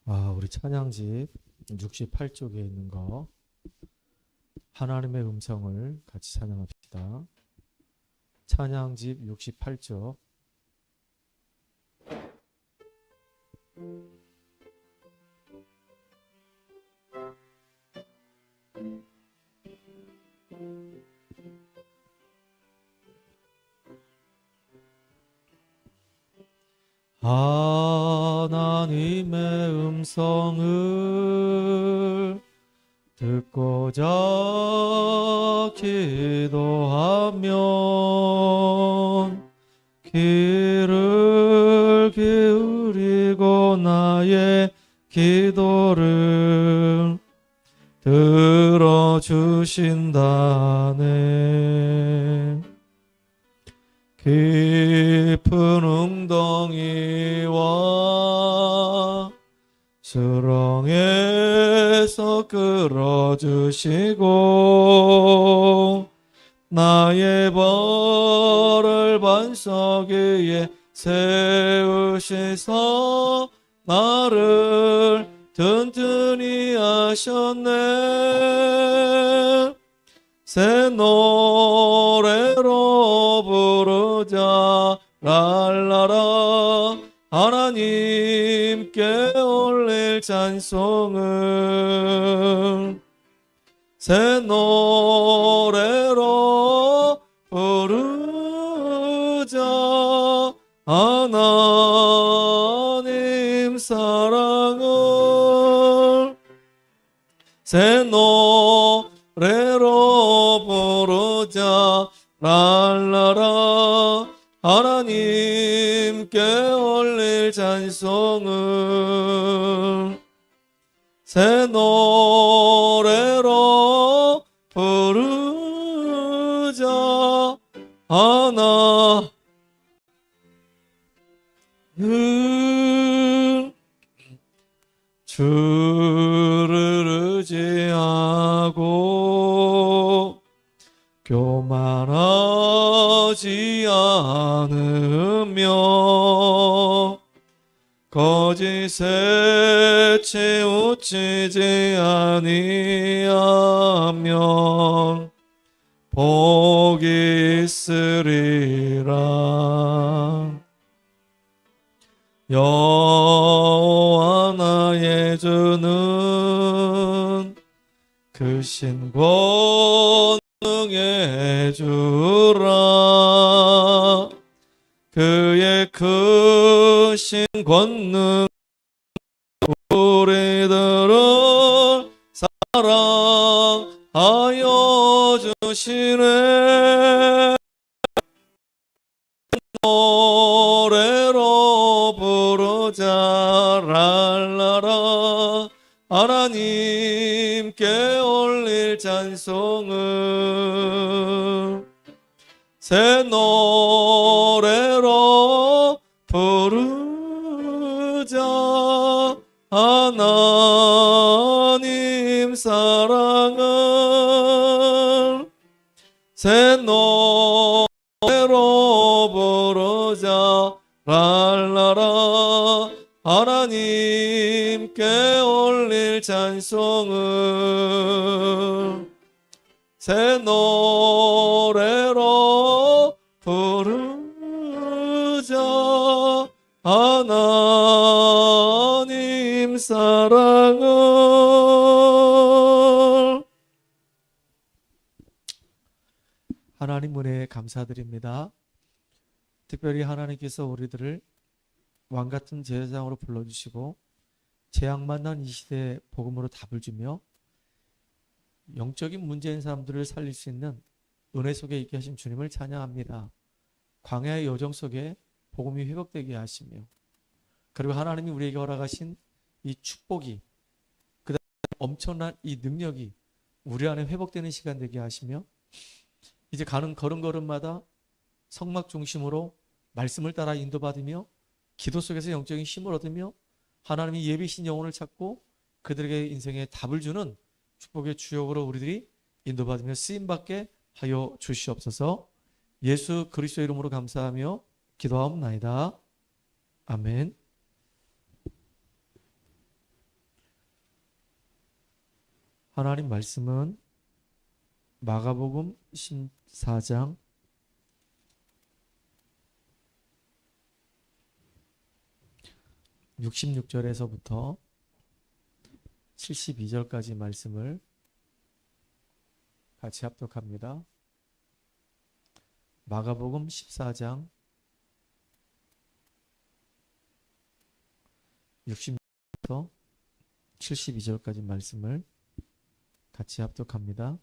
우리 찬양집 68쪽에 있는 거 하나님의 음성을 같이 찬양합시다. 찬양집 68쪽. 하나님의 음성을 듣고자 기도하면 귀를 기울이고 나의 기도를 들어주신다네. 깊은 웅덩이와 수렁에서 끌어주시고 나의 발을 반석 위에 세우시사 나를 튼튼히 하셨네. 새 노래로 부르자 랄라라. 하나님께 올릴 찬송을 새 노래로 부르자. 하나님 사랑을 새 노래로 부르자 랄라라. 하나님께 올릴 찬송을 새 노래로 부르자. 하나님 주를 의지하고 교만하지 않으며 거짓에 치우치지 아니하면 복이 있으리라. 여호와 나의 주는 크신 권능의 주라. 그의 크신 권능 우리들을 사랑하여 주시네. 노래로 부르자 랄라라. 하나님께 올릴 찬송을 새 노래로 부르자. 하나님 사랑을 새 노래로 부르자 랄라라. 하나님께 올릴 찬송을 새 노래로 부르자. 하나님 사랑을. 하나님 은혜에 감사드립니다. 특별히 하나님께서 우리들을 왕같은 제사장으로 불러주시고 재앙 만난 이 시대에 복음으로 답을 주며 영적인 문제인 사람들을 살릴 수 있는 은혜 속에 있게 하신 주님을 찬양합니다. 광야의 여정 속에 복음이 회복되게 하시며, 그리고 하나님이 우리에게 허락하신 이 축복이, 그 다음에 엄청난 이 능력이 우리 안에 회복되는 시간 되게 하시며, 이제 가는 걸음걸음마다 성막 중심으로 말씀을 따라 인도받으며 기도 속에서 영적인 힘을 얻으며 하나님이 예비신 영혼을 찾고 그들에게 인생에 답을 주는 축복의 주역으로 우리들이 인도받으며 쓰임받게 하여 주시옵소서. 예수 그리스도 이름으로 감사하며 기도하옵나이다. 아멘. 하나님 말씀은 마가복음 14장 66절에서부터 72절까지 말씀을 같이 합독합니다. 마가복음 14장 66절부터 72절까지 말씀을 같이 합독합니다.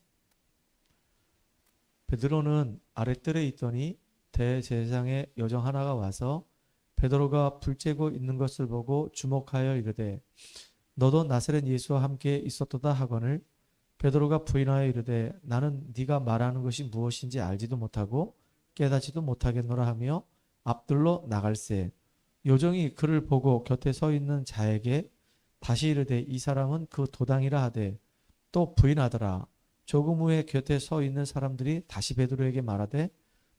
베드로는 아랫뜰에 있더니 대제사장의 여정 하나가 와서 베드로가 불 쬐고 있는 것을 보고 주목하여 이르되 너도 나사렛 예수와 함께 있었도다 하거늘 베드로가 부인하여 이르되 나는 네가 말하는 것이 무엇인지 알지도 못하고 깨닫지도 못하겠노라 하며 앞들로 나갈새 요정이 그를 보고 곁에 서 있는 자에게 다시 이르되 이 사람은 그 도당이라 하되 또 부인하더라. 조금 후에 곁에 서 있는 사람들이 다시 베드로에게 말하되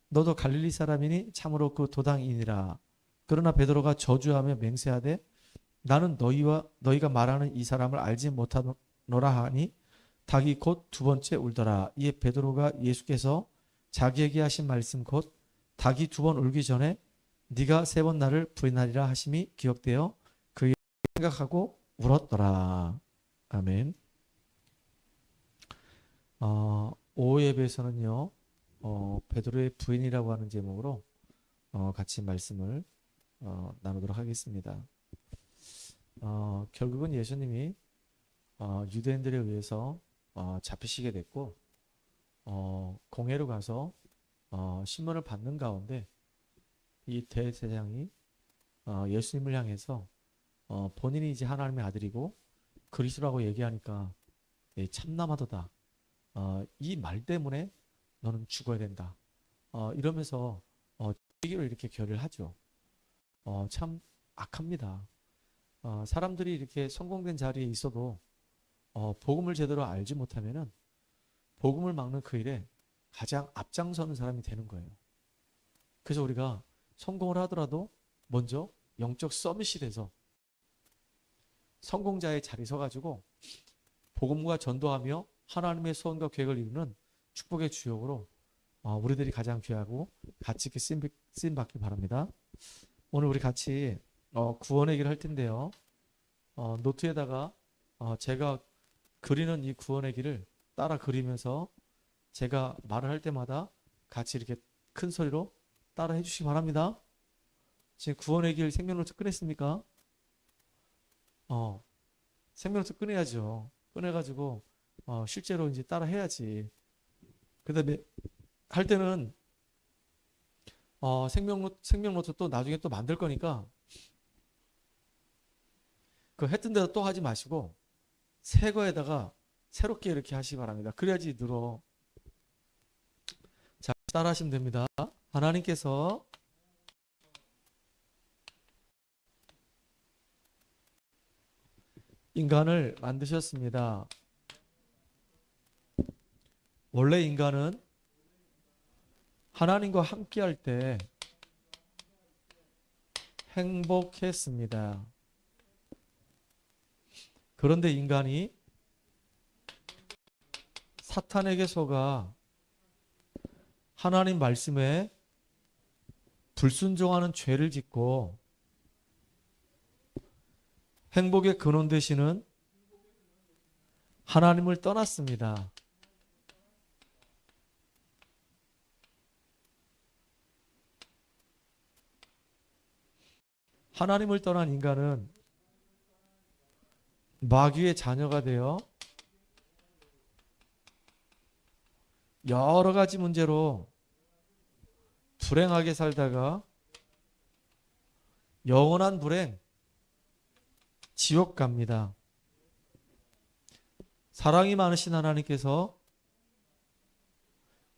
너도 갈릴리 사람이니 참으로 그 도당이니라. 그러나 베드로가 저주하며 맹세하되 나는 너희가 말하는 이 사람을 알지 못하노라 하니 닭이 곧 두 번째 울더라. 이에 베드로가 예수께서 자기에게 하신 말씀 곧 닭이 두 번 울기 전에 네가 세 번 나를 부인하리라 하심이 기억되어 그의 생각하고 울었더라. 아멘. 오후 예배에서는요 베드로의 부인이라고 하는 제목으로 같이 말씀을 나누도록 하겠습니다. 결국은 예수님이 유대인들에 의해서 잡히시게 됐고 공회로 가서 신문을 받는 가운데 이 대제사장이 예수님을 향해서 본인이 이제 하나님의 아들이고 그리스도라고 얘기하니까 참남하도다. 이 말 때문에 너는 죽어야 된다. 이러면서 얘기를 이렇게 결의를 하죠. 참 악합니다. 사람들이 이렇게 성공된 자리에 있어도 복음을 제대로 알지 못하면은 복음을 막는 그 일에 가장 앞장서는 사람이 되는 거예요. 그래서 우리가 성공을 하더라도 먼저 영적 서밋이 돼서 성공자의 자리 서가지고 복음과 전도하며 하나님의 소원과 계획을 이루는 축복의 주역으로 우리들이 가장 귀하고 가치 있게 쓰임 받길 바랍니다. 오늘 우리 같이 구원의 길을 할 텐데요. 노트에다가 제가 그리는 이 구원의 길을 따라 그리면서 제가 말을 할 때마다 같이 이렇게 큰 소리로 따라 해주시기 바랍니다. 지금 구원의 길 생명노트 꺼냈습니까? 생명노트 꺼내야죠. 꺼내가지고 실제로 이제 따라 해야지. 그 다음에 할 때는 생명노트 또 나중에 또 만들 거니까 그 했던 대로 또 하지 마시고 새 거에다가 새롭게 이렇게 하시기 바랍니다. 그래야지 늘어. 자, 따라 하시면 됩니다. 하나님께서 인간을 만드셨습니다. 원래 인간은 하나님과 함께 할 때 행복했습니다. 그런데 인간이 사탄에게 속아 하나님 말씀에 불순종하는 죄를 짓고 행복의 근원 되시는 하나님을 떠났습니다. 하나님을 떠난 인간은 마귀의 자녀가 되어 여러 가지 문제로 불행하게 살다가 영원한 불행, 지옥 갑니다. 사랑이 많으신 하나님께서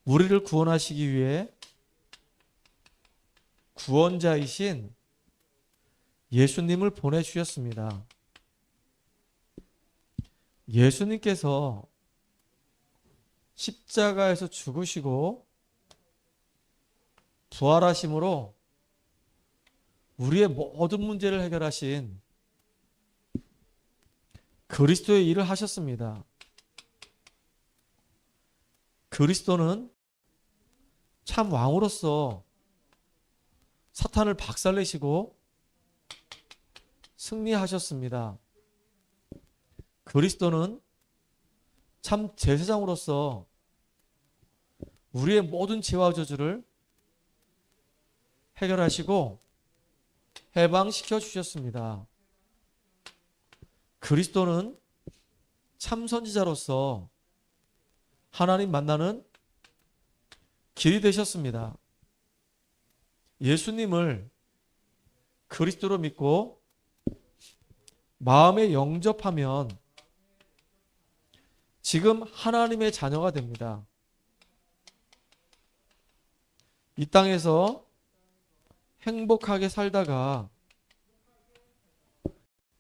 우리를 구원하시기 위해 구원자이신 예수님을 보내주셨습니다. 예수님께서 십자가에서 죽으시고 부활하심으로 우리의 모든 문제를 해결하신 그리스도의 일을 하셨습니다. 그리스도는 참 왕으로서 사탄을 박살내시고 승리하셨습니다. 그리스도는 참 제사장으로서 우리의 모든 죄와 저주를 해결하시고 해방시켜 주셨습니다. 그리스도는 참 선지자로서 하나님 만나는 길이 되셨습니다. 예수님을 그리스도로 믿고 마음에 영접하면 지금 하나님의 자녀가 됩니다. 이 땅에서 행복하게 살다가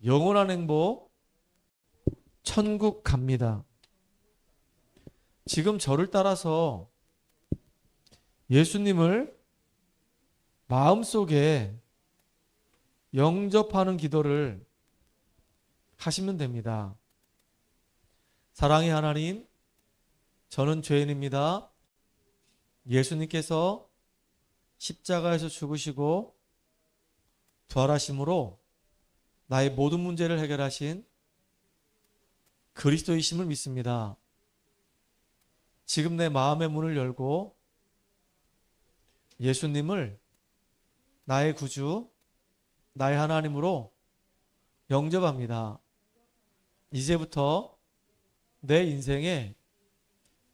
영원한 행복, 천국 갑니다. 지금 저를 따라서 예수님을 마음속에 영접하는 기도를 하시면 됩니다. 사랑의 하나님, 저는 죄인입니다. 예수님께서 십자가에서 죽으시고 부활하심으로 나의 모든 문제를 해결하신 그리스도이심을 믿습니다. 지금 내 마음의 문을 열고 예수님을 나의 구주, 나의 하나님으로 영접합니다. 이제부터 내 인생의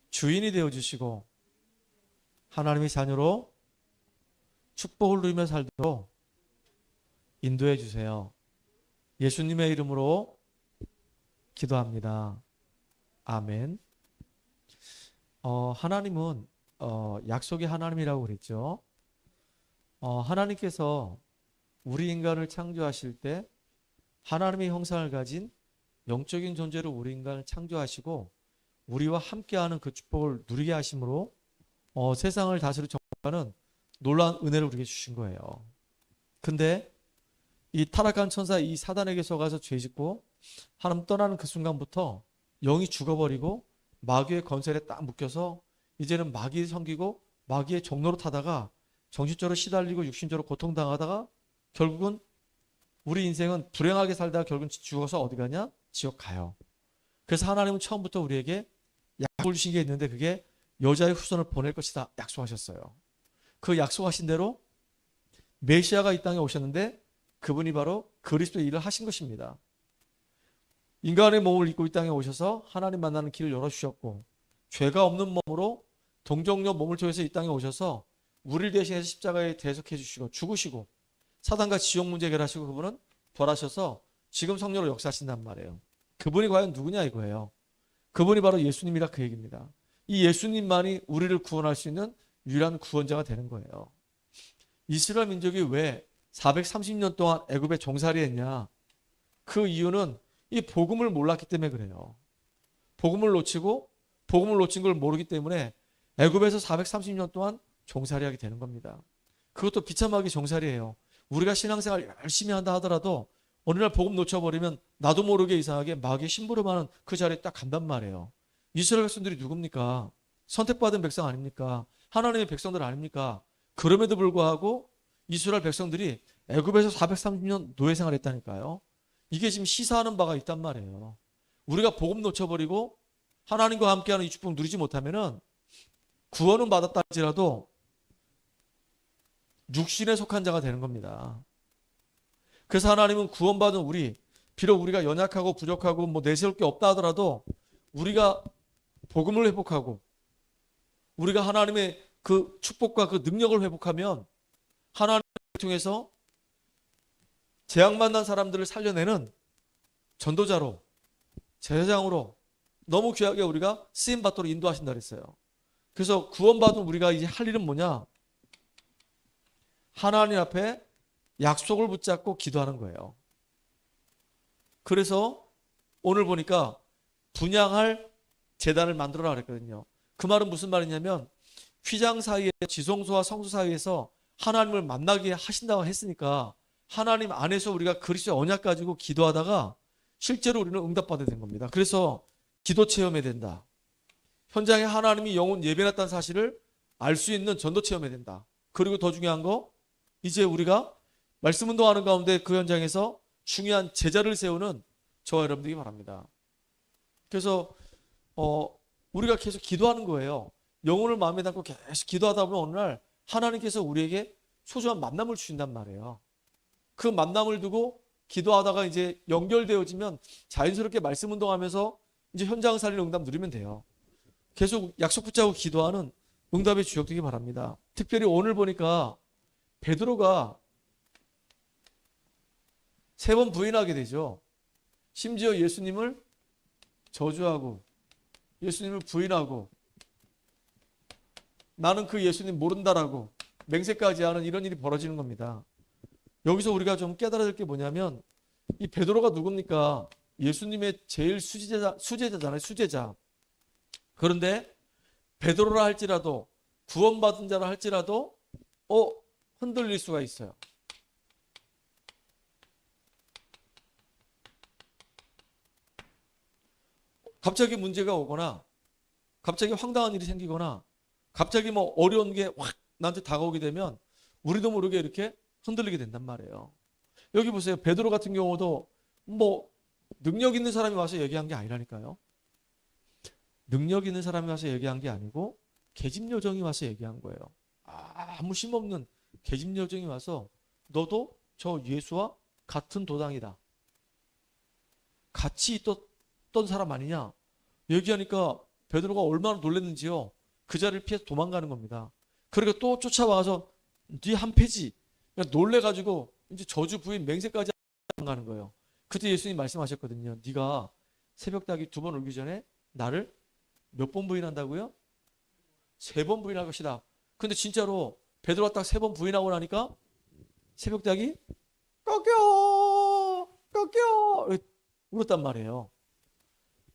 주인이 되어주시고 하나님의 자녀로 축복을 누리며 살도록 인도해 주세요. 예수님의 이름으로 기도합니다. 아멘. 하나님은 약속의 하나님이라고 그랬죠. 하나님께서 우리 인간을 창조하실 때 하나님의 형상을 가진 영적인 존재로 우리 인간을 창조하시고 우리와 함께하는 그 축복을 누리게 하심으로 세상을 다스릴 정하는 놀라운 은혜를 우리에게 주신 거예요. 근데 이 타락한 천사 이 사단에게 속아서 죄짓고 하나님 떠나는 그 순간부터 영이 죽어버리고 마귀의 건설에 딱 묶여서 이제는 마귀에 섬기고 마귀의 종로로 타다가 정신적으로 시달리고 육신적으로 고통당하다가 결국은 우리 인생은 불행하게 살다가 결국은 죽어서 어디 가냐? 지옥 가요. 그래서 하나님은 처음부터 우리에게 약속을 주신 게 있는데 그게 여자의 후손을 보낼 것이다 약속하셨어요. 그 약속하신 대로 메시아가 이 땅에 오셨는데 그분이 바로 그리스도의 일을 하신 것입니다. 인간의 몸을 입고 이 땅에 오셔서 하나님 만나는 길을 열어주셨고 죄가 없는 몸으로 동정녀 몸을 통해서 이 땅에 오셔서 우리를 대신해서 십자가에 대속해 주시고 죽으시고 사단과 지옥 문제 해결하시고 그분은 부활하셔서 지금 성령으로 역사하신단 말이에요. 그분이 과연 누구냐 이거예요. 그분이 바로 예수님이라 그 얘기입니다. 이 예수님만이 우리를 구원할 수 있는 유일한 구원자가 되는 거예요. 이스라엘 민족이 왜 430년 동안 애굽에 종살이 했냐? 그 이유는 이 복음을 몰랐기 때문에 그래요. 복음을 놓친 걸 모르기 때문에 애굽에서 430년 동안 종살이하게 되는 겁니다. 그것도 비참하게 종살이에요. 우리가 신앙생활 열심히 한다 하더라도 어느 날 복음 놓쳐버리면 나도 모르게 이상하게 마귀의 심부름하는 그 자리에 딱 간단 말이에요. 이스라엘 백성들이 누굽니까? 선택받은 백성 아닙니까? 하나님의 백성들 아닙니까? 그럼에도 불구하고 이스라엘 백성들이 애굽에서 430년 노예 생활했다니까요. 이게 지금 시사하는 바가 있단 말이에요. 우리가 복음 놓쳐버리고 하나님과 함께하는 이 축복을 누리지 못하면은 구원은 받았다 할지라도 육신에 속한 자가 되는 겁니다. 그래서 하나님은 구원받은 우리, 비록 우리가 연약하고 부족하고 뭐 내세울 게 없다 하더라도 우리가 복음을 회복하고 우리가 하나님의 그 축복과 그 능력을 회복하면 하나님을 통해서 재앙 만난 사람들을 살려내는 전도자로 제사장으로 너무 귀하게 우리가 쓰임받도록 인도하신다 그랬어요. 그래서 구원받은 우리가 이제 할 일은 뭐냐? 하나님 앞에 약속을 붙잡고 기도하는 거예요. 그래서 오늘 보니까 분향할 제단을 만들어라 그랬거든요. 그 말은 무슨 말이냐면 휘장 사이에 지성소와 성소 사이에서 하나님을 만나게 하신다고 했으니까 하나님 안에서 우리가 그리스도의 언약 가지고 기도하다가 실제로 우리는 응답받아야 된 겁니다. 그래서 기도 체험해야 된다. 현장에 하나님이 영혼 예배했다는 사실을 알 수 있는 전도 체험해야 된다. 그리고 더 중요한 거, 이제 우리가 말씀 운동하는 가운데 그 현장에서 중요한 제자를 세우는 저와 여러분들이 바랍니다. 그래서 우리가 계속 기도하는 거예요. 영혼을 마음에 담고 계속 기도하다 보면 어느 날 하나님께서 우리에게 소중한 만남을 주신단 말이에요. 그 만남을 두고 기도하다가 이제 연결되어지면 자연스럽게 말씀 운동하면서 이제 현장 살리는 응답 누리면 돼요. 계속 약속 붙잡고 기도하는 응답의 주역 되기 바랍니다. 특별히 오늘 보니까 베드로가 3번 부인하게 되죠. 심지어 예수님을 저주하고 예수님을 부인하고 나는 그 예수님 모른다라고 맹세까지 하는 이런 일이 벌어지는 겁니다. 여기서 우리가 좀 깨달아야 될 게 뭐냐면 이 베드로가 누굽니까? 예수님의 제일 수제자잖아요. 수제자. 그런데 베드로라 할지라도 구원받은 자라 할지라도 흔들릴 수가 있어요. 갑자기 문제가 오거나 갑자기 황당한 일이 생기거나 갑자기 뭐 어려운 게 확 나한테 다가오게 되면 우리도 모르게 이렇게 흔들리게 된단 말이에요. 여기 보세요. 베드로 같은 경우도 뭐 능력 있는 사람이 와서 얘기한 게 아니라니까요. 능력 있는 사람이 와서 얘기한 게 아니고 계집요정이 와서 얘기한 거예요. 아무 힘없는 계집요정이 와서 너도 저 예수와 같은 도당이다. 같이 있던 사람 아니냐? 얘기하니까 베드로가 얼마나 놀랐는지요. 그 자리를 피해서 도망가는 겁니다. 그리고 또 쫓아와서 네 한 패지. 놀래가지고 이제 저주 부인 맹세까지 가는 거예요. 그때 예수님 말씀하셨거든요. 네가 새벽닭이 2번 울기 전에 나를 몇 번 부인한다고요? 3번 부인할 것이다. 근데 진짜로 베드로가 딱 3번 부인하고 나니까 새벽닭이 꺾여 울었단 말이에요.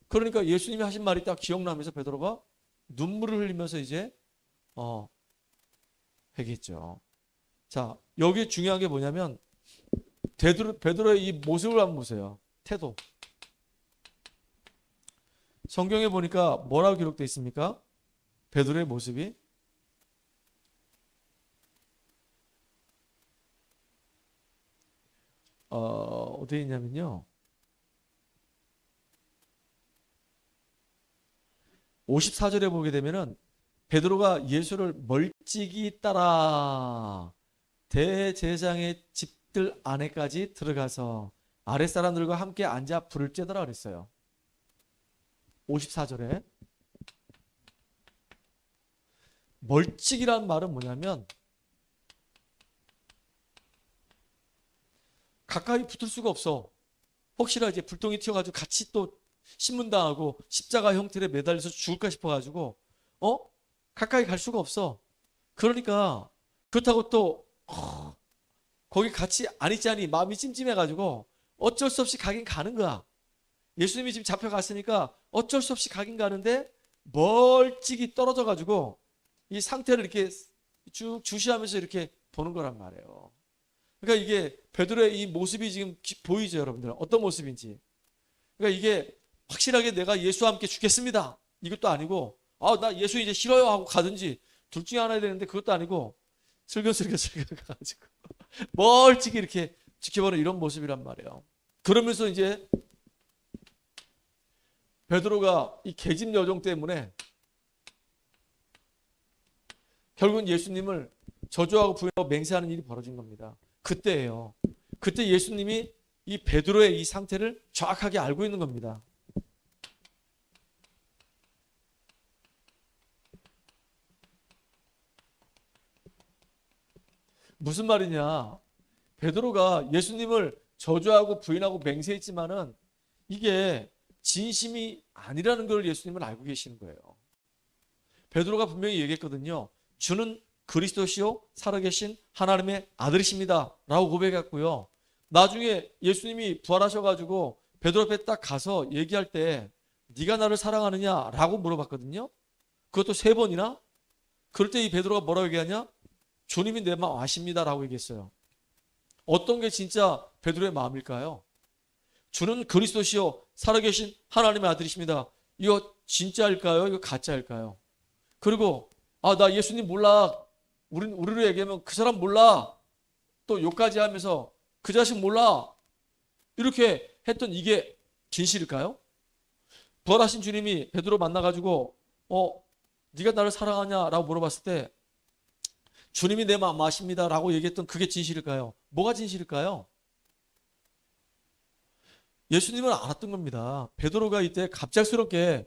그러니까 예수님이 하신 말이 딱 기억나면서 베드로가 눈물을 흘리면서 이제 회개했죠. 자, 여기 중요한 게 뭐냐면 베드로의 이 모습을 한번 보세요. 태도. 성경에 보니까 뭐라고 기록되어 있습니까? 베드로의 모습이 어디에 있냐면요. 54절에 보게 되면은 베드로가 예수를 멀찍이 따라 대제사장의 집들 안에까지 들어가서 아랫사람들과 함께 앉아 불을 쬐더라 그랬어요. 54절에 멀찍이라는 말은 뭐냐면 가까이 붙을 수가 없어. 혹시나 이제 불똥이 튀어가지고 같이 또 신문당하고 십자가 형틀에 매달려서 죽을까 싶어가지고 가까이 갈 수가 없어. 그러니까 그렇다고 또 거기 같이 안 있자니 마음이 찜찜해가지고 어쩔 수 없이 가긴 가는 거야. 예수님이 지금 잡혀갔으니까 어쩔 수 없이 가긴 가는데 멀찍이 떨어져가지고 이 상태를 이렇게 쭉 주시하면서 이렇게 보는 거란 말이에요. 그러니까 이게 베드로의 이 모습이 지금 보이죠, 여러분들? 어떤 모습인지. 그러니까 이게 확실하게 내가 예수와 함께 죽겠습니다. 이것도 아니고 나 예수 이제 싫어요 하고 가든지 둘 중에 하나 해야 되는데 그것도 아니고 슬금슬금 가가지고 멀찍이 이렇게 지켜보는 이런 모습이란 말이에요. 그러면서 이제 베드로가 이 계집 여정 때문에 결국은 예수님을 저주하고 부인하고 맹세하는 일이 벌어진 겁니다. 그때예요. 그때 예수님이 이 베드로의 이 상태를 정확하게 알고 있는 겁니다. 무슨 말이냐? 베드로가 예수님을 저주하고 부인하고 맹세했지만은 이게 진심이 아니라는 걸 예수님은 알고 계시는 거예요. 베드로가 분명히 얘기했거든요. 주는 그리스도시요 살아계신 하나님의 아들이십니다 라고 고백했고요. 나중에 예수님이 부활하셔가지고 베드로 앞에 딱 가서 얘기할 때 네가 나를 사랑하느냐 라고 물어봤거든요. 그것도 3번이나. 그럴 때 이 베드로가 뭐라고 얘기하냐? 주님이 내 마음 아십니다 라고 얘기했어요. 어떤 게 진짜 베드로의 마음일까요? 주는 그리스도시요 살아계신 하나님의 아들이십니다. 이거 진짜일까요? 이거 가짜일까요? 그리고 나 예수님 몰라. 우리로 얘기하면 그 사람 몰라. 또 욕까지 하면서 그 자식 몰라. 이렇게 했던 이게 진실일까요? 부활하신 주님이 베드로 만나가지고 네가 나를 사랑하냐라고 물어봤을 때 주님이 내 마음 아십니다 라고 얘기했던 그게 진실일까요? 뭐가 진실일까요? 예수님은 알았던 겁니다. 베드로가 이때 갑작스럽게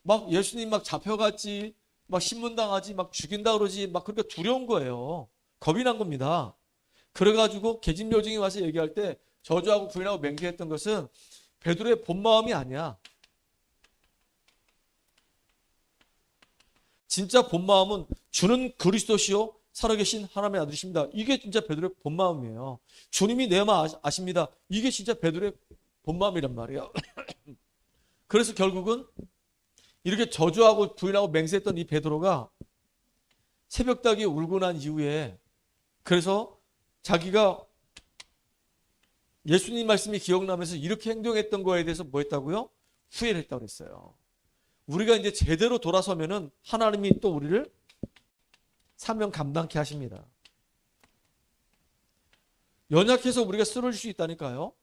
막 예수님 막 잡혀갔지, 막 신문당하지, 막 죽인다 그러지, 막 그렇게 두려운 거예요. 겁이 난 겁니다. 그래가지고 계집요정이 와서 얘기할 때 저주하고 부인하고 맹세했던 것은 베드로의 본 마음이 아니야. 진짜 본 마음은 주는 그리스도시요 살아계신 하나님의 아들이십니다. 이게 진짜 베드로의 본 마음이에요. 주님이 내 마음 아십니다. 이게 진짜 베드로의 본 마음이란 말이에요. 그래서 결국은 이렇게 저주하고 부인하고 맹세했던 이 베드로가 새벽닭이 울고 난 이후에 그래서 자기가 예수님 말씀이 기억나면서 이렇게 행동했던 거에 대해서 뭐 했다고요? 후회를 했다고 그랬어요. 우리가 이제 제대로 돌아서면은 하나님이 또 우리를 사명 감당케 하십니다. 연약해서 우리가 쓰러질 수 있다니까요.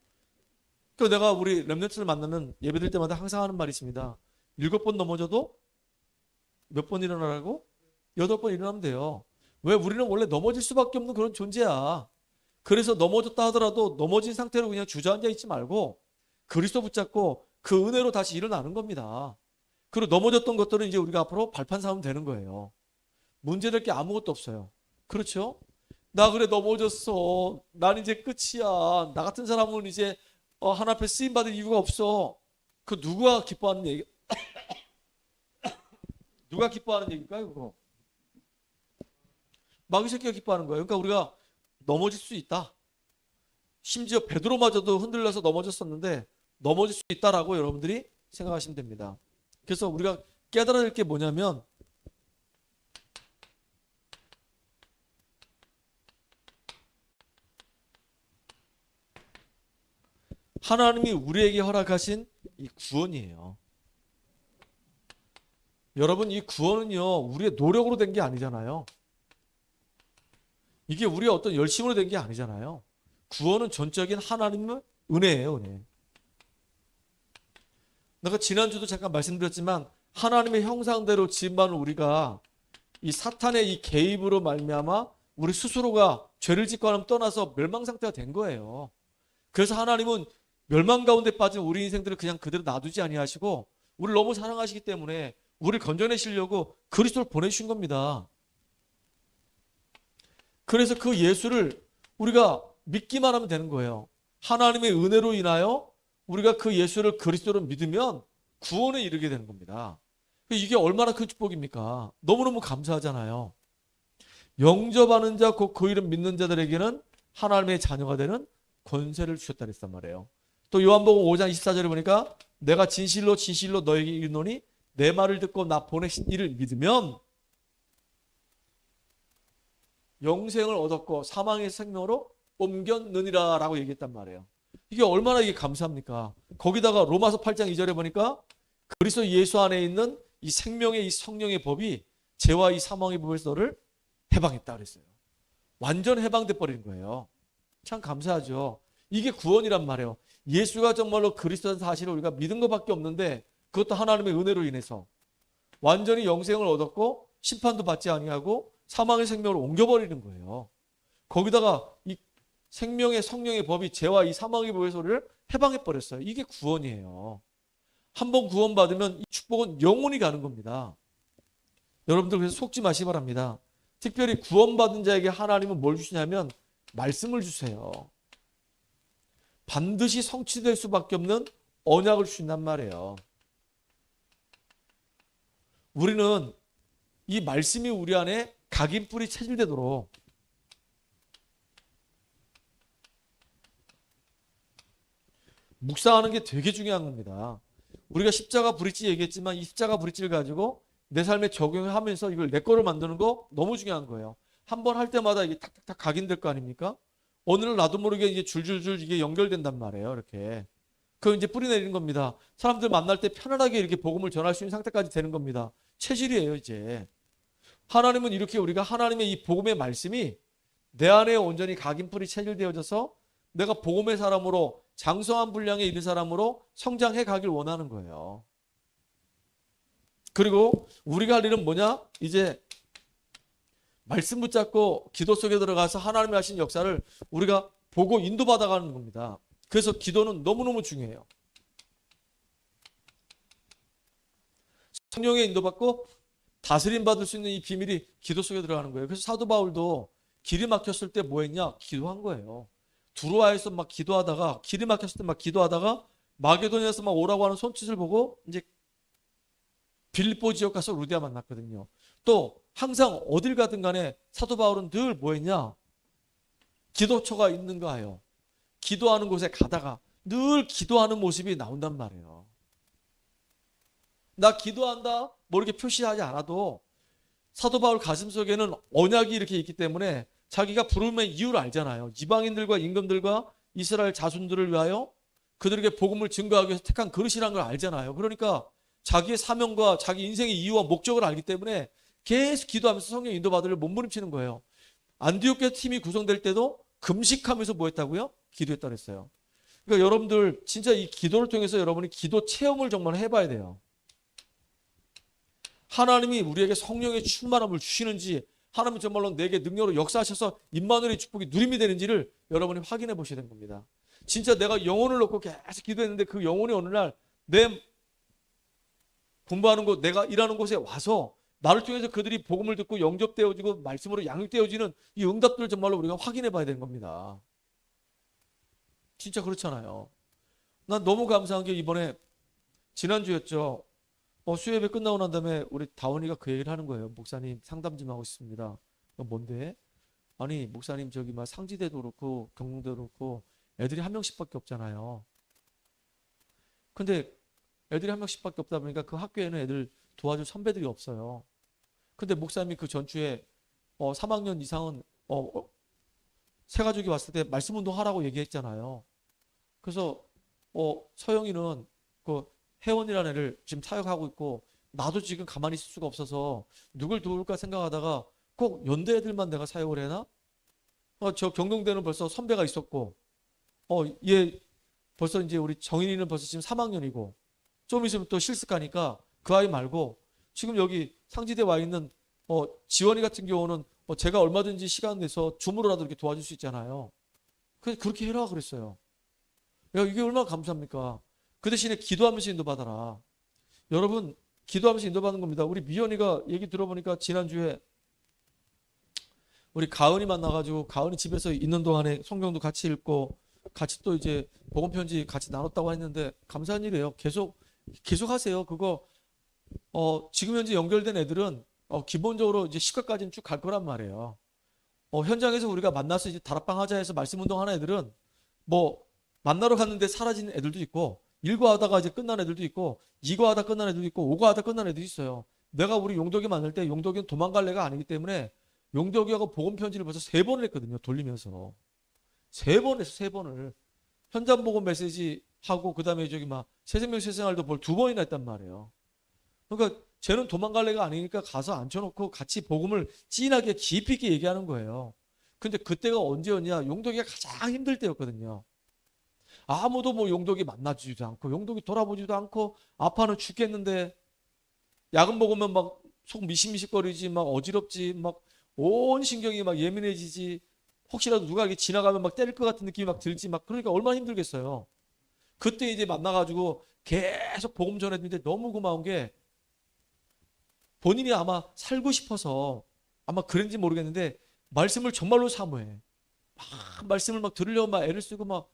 그 내가 우리 렘넌트를 만나면 예배드릴 때마다 항상 하는 말이 있습니다. 7번 넘어져도 몇 번 일어나라고? 8번 일어나면 돼요. 왜? 우리는 원래 넘어질 수밖에 없는 그런 존재야. 그래서 넘어졌다 하더라도 넘어진 상태로 그냥 주저앉아 있지 말고 그리스도 붙잡고 그 은혜로 다시 일어나는 겁니다. 그리고 넘어졌던 것들은 이제 우리가 앞으로 발판 삼으면 되는 거예요. 문제될 게 아무것도 없어요. 그렇죠? 나 그래 넘어졌어. 난 이제 끝이야. 나 같은 사람은 이제 하나님 앞에 쓰임받을 이유가 없어. 그 누가 기뻐하는 얘기? 누가 기뻐하는 얘기일까요? 그거? 마귀 새끼가 기뻐하는 거예요. 그러니까 우리가 넘어질 수 있다. 심지어 베드로마저도 흔들려서 넘어졌었는데 넘어질 수 있다라고 여러분들이 생각하시면 됩니다. 그래서 우리가 깨달아야 될 게 뭐냐면 하나님이 우리에게 허락하신 이 구원이에요. 여러분 이 구원은요 우리의 노력으로 된 게 아니잖아요. 이게 우리의 어떤 열심으로 된 게 아니잖아요. 구원은 전적인 하나님의 은혜예요. 은혜. 내가 지난주도 잠깐 말씀드렸지만 하나님의 형상대로 지음받은 우리가 이 사탄의 이 개입으로 말미암아 우리 스스로가 죄를 짓고 하면 떠나서 멸망 상태가 된 거예요. 그래서 하나님은 멸망 가운데 빠진 우리 인생들을 그냥 그대로 놔두지 아니하시고 우리를 너무 사랑하시기 때문에 우리를 건져내시려고 그리스도를 보내주신 겁니다. 그래서 그 예수를 우리가 믿기만 하면 되는 거예요. 하나님의 은혜로 인하여 우리가 그 예수를 그리스도로 믿으면 구원에 이르게 되는 겁니다. 이게 얼마나 큰 축복입니까? 너무너무 감사하잖아요. 영접하는 자, 곧 그 이름 믿는 자들에게는 하나님의 자녀가 되는 권세를 주셨다 그랬단 말이에요. 또 요한복음 5장 24절에 보니까 내가 진실로 진실로 너에게 이르노니 내 말을 듣고 나 보내신 이를 믿으면 영생을 얻었고 사망의 생명으로 옮겼느니라 라고 얘기했단 말이에요. 이게 얼마나 이게 감사합니까? 거기다가 로마서 8장 2절에 보니까 그리스도 예수 안에 있는 이 생명의 이 성령의 법이 죄와 이 사망의 법에서 너를 해방했다 그랬어요. 완전 해방돼 버린 거예요. 참 감사하죠. 이게 구원이란 말이에요. 예수가 정말로 그리스도라는 사실을 우리가 믿은 것밖에 없는데 그것도 하나님의 은혜로 인해서 완전히 영생을 얻었고 심판도 받지 아니하고 사망의 생명을 옮겨버리는 거예요. 거기다가 이 생명의 성령의 법이 죄와 이 사망의 법에서 우리를 해방해버렸어요. 이게 구원이에요. 한번 구원받으면 이 축복은 영원히 가는 겁니다. 여러분들 그래서 속지 마시기 바랍니다. 특별히 구원받은 자에게 하나님은 뭘 주시냐면 말씀을 주세요. 반드시 성취될 수밖에 없는 언약을 주신단 말이에요. 우리는 이 말씀이 우리 안에 각인뿔이 체질되도록 묵상하는 게 되게 중요한 겁니다. 우리가 십자가 브릿지 얘기했지만 이 십자가 브릿지를 가지고 내 삶에 적용하면서 이걸 내 거로 만드는 거 너무 중요한 거예요. 한 번 할 때마다 이게 탁탁탁 각인될 거 아닙니까? 어느 날 나도 모르게 이게 줄줄줄 이게 연결된단 말이에요. 이렇게. 그거 이제 뿌리 내리는 겁니다. 사람들 만날 때 편안하게 이렇게 복음을 전할 수 있는 상태까지 되는 겁니다. 체질이에요, 이제. 하나님은 이렇게 우리가 하나님의 이 복음의 말씀이 내 안에 온전히 각인뿌리 체질되어져서 내가 복음의 사람으로 장성한 분량에 이른 사람으로 성장해 가길 원하는 거예요. 그리고 우리가 할 일은 뭐냐? 이제 말씀 붙잡고 기도 속에 들어가서 하나님이 하신 역사를 우리가 보고 인도받아가는 겁니다. 그래서 기도는 너무너무 중요해요. 성령의 인도받고 다스림 받을 수 있는 이 비밀이 기도 속에 들어가는 거예요. 그래서 사도 바울도 길이 막혔을 때 뭐 했냐? 기도한 거예요. 두로아에서 막 기도하다가 길이 막혔을 때 막 기도하다가 마게도니아에서 막 오라고 하는 손짓을 보고 이제 빌립보 지역 가서 루디아 만났거든요. 또 항상 어딜 가든 간에 사도 바울은 늘 뭐 했냐? 기도처가 있는가요? 기도하는 곳에 가다가 늘 기도하는 모습이 나온단 말이에요. 나 기도한다 뭐 이렇게 표시하지 않아도 사도 바울 가슴속에는 언약이 이렇게 있기 때문에 자기가 부름의 이유를 알잖아요. 이방인들과 임금들과 이스라엘 자손들을 위하여 그들에게 복음을 증거하기 위해서 택한 그릇이라는 걸 알잖아요. 그러니까 자기의 사명과 자기 인생의 이유와 목적을 알기 때문에 계속 기도하면서 성령 인도받으려 몸부림치는 거예요. 안디옥 교회 팀이 구성될 때도 금식하면서 뭐 했다고요? 기도했다고 했어요. 그러니까 여러분들 진짜 이 기도를 통해서 여러분이 기도 체험을 정말 해봐야 돼요. 하나님이 우리에게 성령의 충만함을 주시는지 하나님이 정말로 내게 능력으로 역사하셔서 임마누엘의 축복이 누림이 되는지를 여러분이 확인해 보셔야 되는 겁니다. 진짜 내가 영혼을 놓고 계속 기도했는데 그 영혼이 어느 날 내 공부하는 곳, 내가 일하는 곳에 와서 나를 통해서 그들이 복음을 듣고 영접되어지고 말씀으로 양육되어지는 이 응답들을 정말로 우리가 확인해 봐야 되는 겁니다. 진짜 그렇잖아요. 난 너무 감사한 게 이번에 지난주였죠. 수요예배 끝나고 난 다음에 우리 다원이가 그 얘기를 하는 거예요. 목사님 상담 좀 하고 싶습니다. 뭔데? 아니 목사님 저기 막 상지대도 그렇고 경동대도 그렇고 애들이 한 명씩밖에 없잖아요. 근데 애들이 한 명씩밖에 없다 보니까 그 학교에는 애들 도와줄 선배들이 없어요. 근데 목사님이 그 전주에 3학년 이상은 새 가족이 왔을 때 말씀 운동하라고 얘기했잖아요. 그래서 서영이는 그 혜원이라는 애를 지금 사역하고 있고 나도 지금 가만히 있을 수가 없어서 누굴 도울까 생각하다가 꼭 연대 애들만 내가 사역을 해나? 저 경동대는 벌써 선배가 있었고 얘 벌써 이제 우리 정인이는 벌써 지금 3학년이고 좀 있으면 또 실습가니까 그 아이 말고 지금 여기 상지대 와 있는 지원이 같은 경우는 제가 얼마든지 시간 내서 줌으로라도 이렇게 도와줄 수 있잖아요. 그래서 그렇게 해라 그랬어요. 야, 이게 얼마나 감사합니까? 그 대신에 기도하면서 인도받아라. 여러분 기도하면서 인도받는 겁니다. 우리 미연이가 얘기 들어보니까 지난주에 우리 가은이 만나가지고 가은이 집에서 있는 동안에 성경도 같이 읽고 같이 또 이제 복음편지 같이 나눴다고 했는데 감사한 일이에요. 계속 하세요. 그거 지금 현재 연결된 애들은 기본적으로 이제 10과까지는 쭉 갈 거란 말이에요. 현장에서 우리가 만나서 이제 다락방 하자 해서 말씀 운동하는 애들은 뭐 만나러 갔는데 사라진 애들도 있고 1과 하다가 이제 끝난 애들도 있고 2과 하다 끝난 애들도 있고 5과 하다 끝난 애들도 있어요. 내가 우리 용덕이 만날 때 용덕이는 도망갈 애가 아니기 때문에 용덕이하고 복음 편지를 벌써 3번을 했거든요. 돌리면서 3번 했어. 3번을 현장 복음 메시지 하고 그다음에 저기 막 새생명 새생활도 볼 2번이나 했단 말이에요. 그러니까 쟤는 도망갈 애가 아니니까 가서 앉혀놓고 같이 복음을 진하게 깊이 있게 얘기하는 거예요. 근데 그때가 언제였냐? 용덕이가 가장 힘들 때였거든요. 아무도 뭐 용덕이 만나주지도 않고 용덕이 돌아보지도 않고 아파는 죽겠는데 약은 먹으면 막 속 미식미식거리지 막 어지럽지 막 온 신경이 막 예민해지지 혹시라도 누가 이렇게 지나가면 막 때릴 것 같은 느낌이 막 들지 막 그러니까 얼마나 힘들겠어요. 그때 이제 만나가지고 계속 복음 전했는데 너무 고마운 게 본인이 아마 살고 싶어서 아마 그런지 모르겠는데 말씀을 정말로 사모해. 막 말씀을 막 들으려고 막 애를 쓰고 막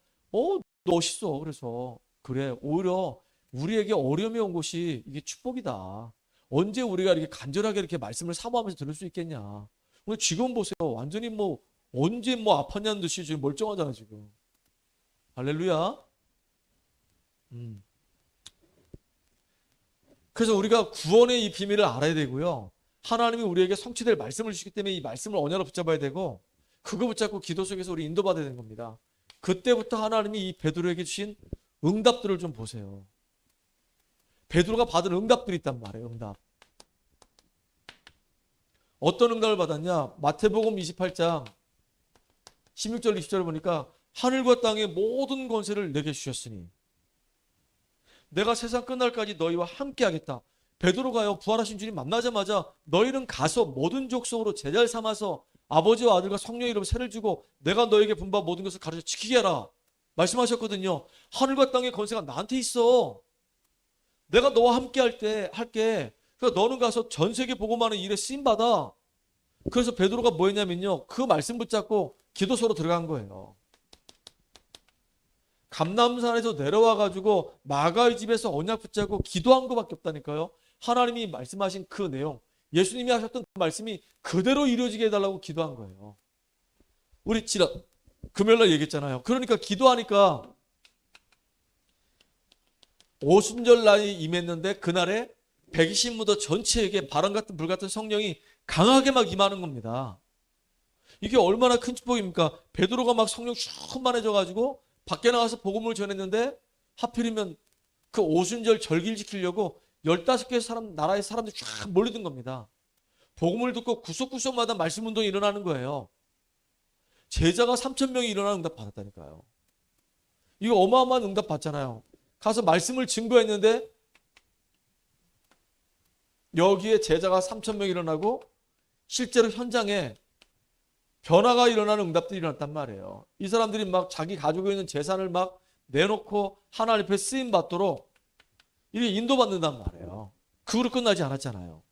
멋있어. 그래서 그래 오히려 우리에게 어려움이 온 것이 이게 축복이다. 언제 우리가 이렇게 간절하게 이렇게 말씀을 사모하면서 들을 수 있겠냐. 근데 지금 보세요. 완전히 뭐 언제 뭐 아팠냐는 듯이 지금 멀쩡하잖아 지금. 할렐루야. 그래서 우리가 구원의 이 비밀을 알아야 되고요. 하나님이 우리에게 성취될 말씀을 주시기 때문에 이 말씀을 언약으로 붙잡아야 되고 그거 붙잡고 기도 속에서 우리 인도받아야 되는 겁니다. 그때부터 하나님이 이 베드로에게 주신 응답들을 좀 보세요. 베드로가 받은 응답들이 있단 말이에요. 응답. 어떤 응답을 받았냐? 마태복음 28장 16절 20절을 보니까 하늘과 땅의 모든 권세를 내게 주셨으니 내가 세상 끝날까지 너희와 함께 하겠다. 베드로가요, 부활하신 주님 만나자마자 너희는 가서 모든 족속으로 제자를 삼아서 아버지와 아들과 성령의 이름으로 세를 주고 내가 너에게 분바 모든 것을 가르쳐 지키게 하라 말씀하셨거든요. 하늘과 땅의 권세가 나한테 있어. 내가 너와 함께 할게. 그러니까 너는 가서 전 세계 복음하는 일에 쓰임 받아. 그래서 베드로가 뭐 했냐면요, 그 말씀 붙잡고 기도소로 들어간 거예요. 감남산에서 내려와 가지고 마가의 집에서 언약 붙잡고 기도한 것밖에 없다니까요. 하나님이 말씀하신 그 내용, 예수님이 하셨던 그 말씀이 그대로 이루어지게 해달라고 기도한 거예요. 우리 지난 금요일날 얘기했잖아요. 그러니까 기도하니까 오순절 날이 임했는데 그날에 120무더 전체에게 바람 같은 불 같은 성령이 강하게 막 임하는 겁니다. 이게 얼마나 큰 축복입니까? 베드로가 막 성령 충만해져 가지고 밖에 나가서 복음을 전했는데 하필이면 그 오순절 절기를 지키려고 15개 나라의 사람들이 쫙 몰리던 겁니다. 복음을 듣고 구석구석마다 말씀 운동이 일어나는 거예요. 제자가 3,000명이 일어나는 응답 받았다니까요. 이거 어마어마한 응답 받잖아요. 가서 말씀을 증거했는데 여기에 제자가 3,000명 일어나고 실제로 현장에 변화가 일어나는 응답들이 일어났단 말이에요. 이 사람들이 막 자기 가지고 있는 재산을 막 내놓고 하나님 앞에 쓰임 받도록 이렇게 인도받는단 말이에요. 그 후로 끝나지 않았잖아요.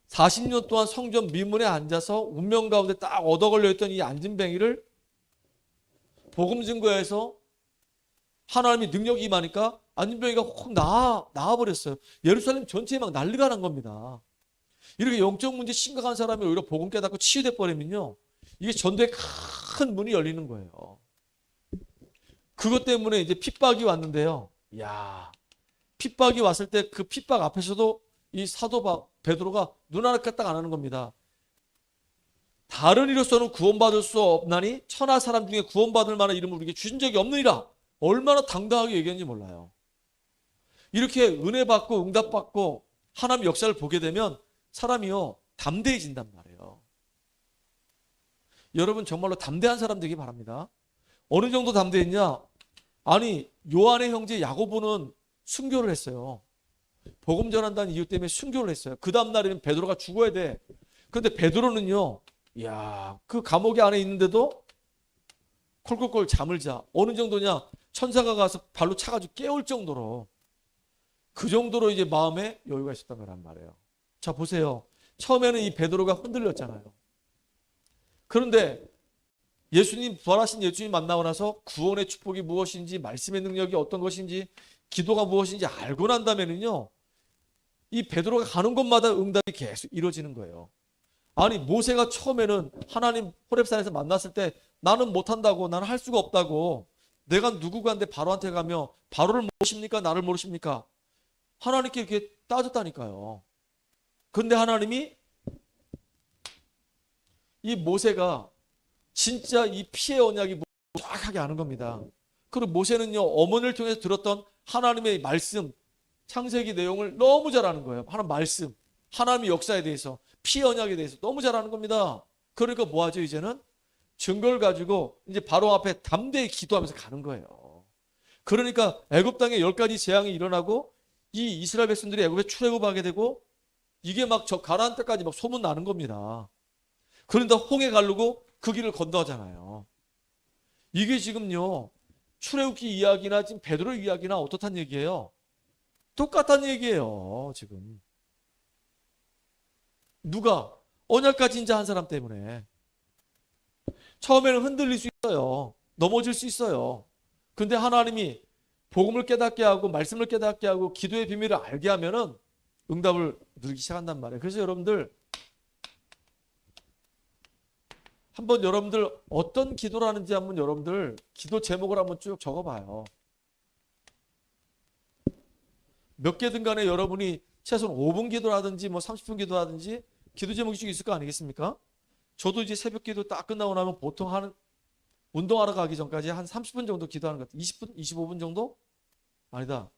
40년 동안 성전 미문에 앉아서 운명 가운데 딱 얻어 걸려 있던 이 안진뱅이를 복음 증거해서 하나님이 능력이 임하니까 안진뱅이가 확 나와버렸어요. 예루살렘 전체에 막 난리가 난 겁니다. 이렇게 영적 문제 심각한 사람이 오히려 복음 깨닫고 치유돼 버리면요, 이게 전도에 큰 문이 열리는 거예요. 그것 때문에 이제 핍박이 왔는데요. 이야, 핍박이 왔을 때 그 핍박 앞에서도 이 사도 베드로가 눈 하나 까딱 안 하는 겁니다. 다른 이로서는 구원받을 수 없나니 천하 사람 중에 구원받을 만한 이름을 우리에게 주신 적이 없느니라. 얼마나 당당하게 얘기했는지 몰라요. 이렇게 은혜 받고 응답 받고 하나님 역사를 보게 되면 사람이요, 담대해진단 말이에요. 여러분 정말로 담대한 사람 되기 바랍니다. 어느 정도 담대했냐? 아니, 요한의 형제 야고보는 순교를 했어요. 복음 전한다는 이유 때문에 순교를 했어요. 그 다음 날이면 베드로가 죽어야 돼. 그런데 베드로는요, 이야, 그 감옥에 안에 있는데도 콜콜콜 잠을 자. 어느 정도냐? 천사가 가서 발로 차가지고 깨울 정도로, 그 정도로 이제 마음에 여유가 있었던 거란 말이에요. 자, 보세요. 처음에는 이 베드로가 흔들렸잖아요. 그런데 예수님, 부활하신 예수님 만나고 나서 구원의 축복이 무엇인지, 말씀의 능력이 어떤 것인지, 기도가 무엇인지 알고 난 다음에는요, 이 베드로가 가는 곳마다 응답이 계속 이루어지는 거예요. 아니, 모세가 처음에는 하나님 호렙산에서 만났을 때 나는 못한다고, 나는 할 수가 없다고, 내가 누구간데 바로한테 가며 바로를 모르십니까? 나를 모르십니까? 하나님께 이렇게 따졌다니까요. 그런데 하나님이 이 모세가 진짜 이 피의 언약이 정확하게 아는 겁니다. 그리고 모세는요, 어머니를 통해서 들었던 하나님의 말씀, 창세기 내용을 너무 잘 아는 거예요. 하나님 말씀, 하나님의 역사에 대해서, 피의 언약에 대해서 너무 잘 아는 겁니다. 그러니까 뭐 하죠? 이제는 증거를 가지고 이제 바로 앞에 담대히 기도하면서 가는 거예요. 그러니까 애굽 땅에 10가지 재앙이 일어나고 이 이스라엘 백성들이 애굽에 출애굽하게 되고 이게 막 저 가나안 때까지 막 소문 나는 겁니다. 그런데 홍해 가르고 그 길을 건너잖아요. 이게 지금요, 출애굽기 이야기나 지금 베드로 이야기나 어떻단 얘기예요? 똑같다는 얘기예요. 지금 누가? 언약까지 인자 한 사람 때문에. 처음에는 흔들릴 수 있어요. 넘어질 수 있어요. 근데 하나님이 복음을 깨닫게 하고 말씀을 깨닫게 하고 기도의 비밀을 알게 하면은 응답을 누리기 시작한단 말이에요. 그래서 여러분들 한번 여러분들 어떤 기도를 하는지 한번 여러분들 기도 제목을 한번 쭉 적어봐요. 몇 개든 간에 여러분이 최소한 5분 기도라든지 뭐 30분 기도라든지 기도 제목이 쭉 있을 거 아니겠습니까? 저도 이제 새벽 기도 딱 끝나고 나면 보통 운동하러 가기 전까지 한 30분 정도 기도하는 것 같아요. 20분, 25분 정도? 아니다.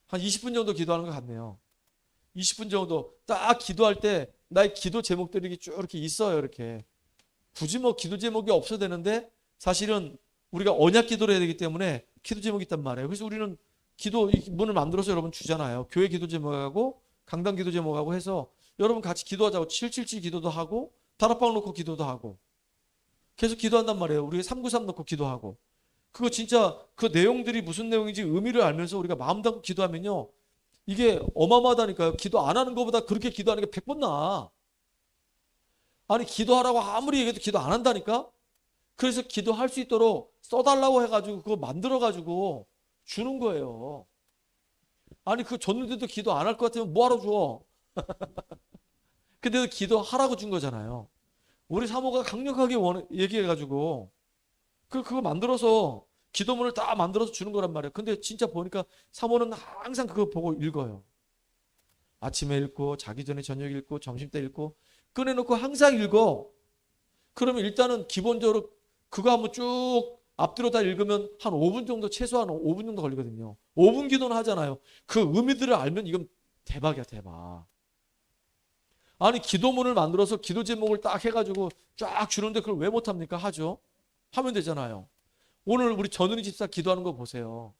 한 20분 정도 기도하는 것 같네요. 20분 정도 딱 기도할 때 나의 기도 제목들이 이렇게 쭉 이렇게 있어요. 이렇게. 굳이 뭐 기도 제목이 없어도 되는데 사실은 우리가 언약 기도를 해야 되기 때문에 기도 제목이 있단 말이에요. 그래서 우리는 기도 문을 만들어서 여러분 주잖아요. 교회 기도 제목하고 강단 기도 제목하고 해서 여러분 같이 기도하자고 777 기도도 하고 다락방 놓고 기도도 하고 계속 기도한단 말이에요. 우리가 393 놓고 기도하고 그거 진짜 그 내용들이 무슨 내용인지 의미를 알면서 우리가 마음 담고 기도하면요. 이게 어마어마하다니까요. 기도 안 하는 것보다 그렇게 기도하는 게 100번 나아. 아니 기도하라고 아무리 얘기해도 기도 안 한다니까. 그래서 기도할 수 있도록 써달라고 해가지고 그거 만들어가지고 주는 거예요. 아니 그거 줬는데도 기도 안 할 것 같으면 뭐하러 줘. 근데도 기도하라고 준 거잖아요. 우리 사모가 강력하게 얘기해가지고 그거 만들어서 기도문을 다 만들어서 주는 거란 말이에요. 근데 진짜 보니까 사모는 항상 그거 보고 읽어요. 아침에 읽고 자기 전에 저녁 읽고 점심 때 읽고 꺼내놓고 항상 읽어. 그러면 일단은 기본적으로 그거 한번 쭉 앞뒤로 다 읽으면 한 5분 정도 최소한 5분 정도 걸리거든요. 5분 기도는 하잖아요. 그 의미들을 알면 이건 대박이야 대박. 아니 기도문을 만들어서 기도 제목을 딱 해가지고 쫙 주는데 그걸 왜 못합니까? 하죠. 하면 되잖아요. 오늘 우리 전은희 집사 기도하는 거 보세요.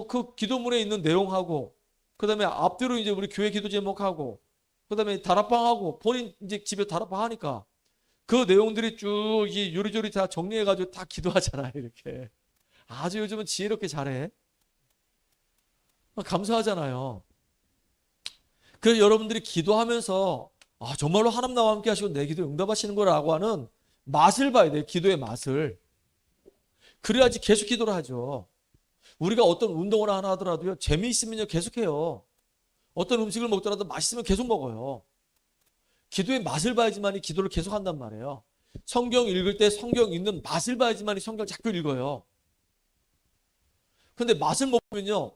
그 기도문에 있는 내용하고 그다음에 앞뒤로 이제 우리 교회 기도 제목하고 그다음에 다락방하고 본인 이제 집에 다락방 하니까 그 내용들이 쭉 요리조리 다 정리해가지고 다 기도하잖아요. 이렇게. 아주 요즘은 지혜롭게 잘해. 감사하잖아요. 그래서 여러분들이 기도하면서 정말로 하나님 나와 함께 하시고 내 기도에 응답하시는 거라고 하는 맛을 봐야 돼요. 기도의 맛을. 그래야지 계속 기도를 하죠. 우리가 어떤 운동을 하나 하더라도요. 재미있으면요. 계속해요. 어떤 음식을 먹더라도 맛있으면 계속 먹어요. 기도의 맛을 봐야지만이 기도를 계속 한단 말이에요. 성경 읽을 때 성경 읽는 맛을 봐야지만이 성경 자꾸 읽어요. 근데 맛을 먹으면요.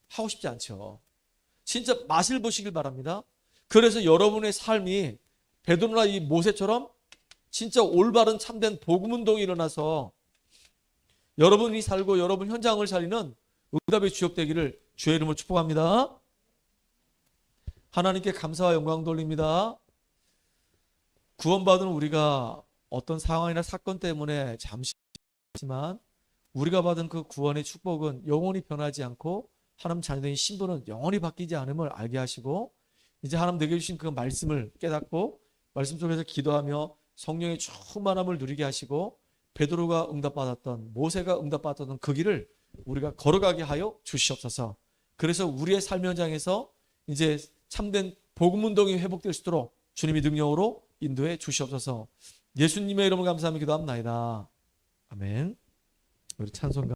하고 싶지 않죠. 진짜 맛을 보시길 바랍니다. 그래서 여러분의 삶이 베드로나 이 모세처럼 진짜 올바른 참된 복음 운동이 일어나서 여러분이 살고 여러분 현장을 살리는 응답의 주역 되기를 주의 이름으로 축복합니다. 하나님께 감사와 영광 돌립니다. 구원받은 우리가 어떤 상황이나 사건 때문에 잠시지만 우리가 받은 그 구원의 축복은 영원히 변하지 않고 하나님 자녀된 신분은 영원히 바뀌지 않음을 알게 하시고 이제 하나님 내게 주신 그 말씀을 깨닫고 말씀 속에서 기도하며 성령의 충만함을 누리게 하시고 베드로가 응답받았던 모세가 응답받았던 그 길을 우리가 걸어가게 하여 주시옵소서. 그래서 우리의 삶 현장에서 이제 참된 복음 운동이 회복될 수 있도록 주님의 능력으로 인도해 주시옵소서. 예수님의 이름을 감사하며 기도합나이다. 아멘. 우리 찬송가